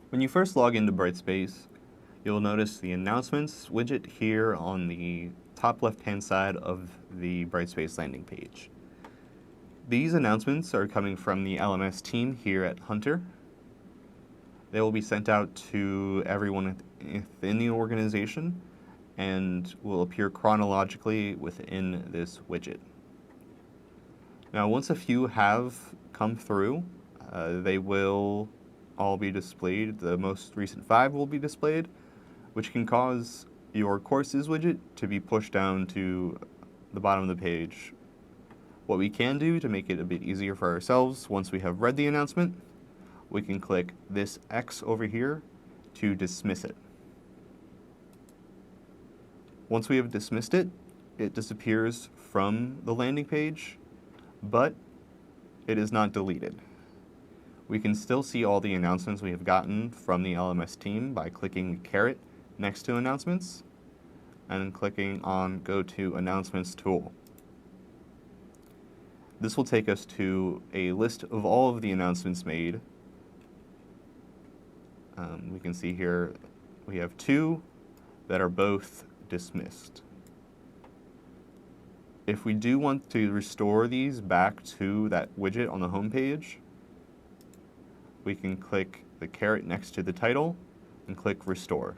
When you first log into Brightspace, you'll notice the announcements widget here on the top left-hand side of the Brightspace landing page. These announcements are coming from the LMS team here at Hunter. They will be sent out to everyone within the organization and will appear chronologically within this widget. Now, once a few have come through, they will all be displayed. The most recent 5 will be displayed, which can cause your courses widget to be pushed down to the bottom of the page. What we can do to make it a bit easier for ourselves, once we have read the announcement, we can click this X over here to dismiss it. Once we have dismissed it, it disappears from the landing page, but it is not deleted. We can still see all the announcements we have gotten from the LMS team by clicking the caret next to announcements and clicking on Go to Announcements tool. This will take us to a list of all of the announcements made. We can see here we have 2 that are both dismissed. If we do want to restore these back to that widget on the home page, we can click the caret next to the title and click Restore.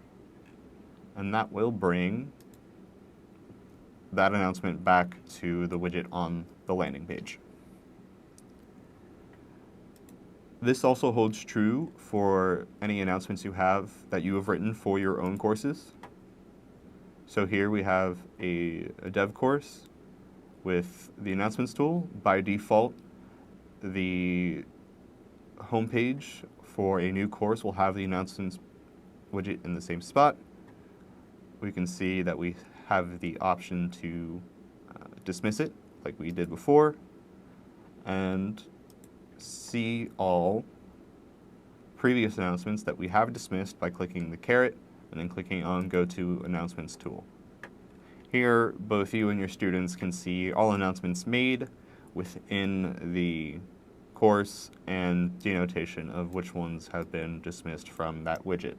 And that will bring that announcement back to the widget on the landing page. This also holds true for any announcements you have that you have written for your own courses. So here we have a dev course with the announcements tool. By default, the homepage for a new course will have the announcements widget in the same spot. We can see that we have the option to dismiss it like we did before, and see all previous announcements that we have dismissed by clicking the caret and then clicking on Go to Announcements tool. Here, both you and your students can see all announcements made within the course and denotation of which ones have been dismissed from that widget.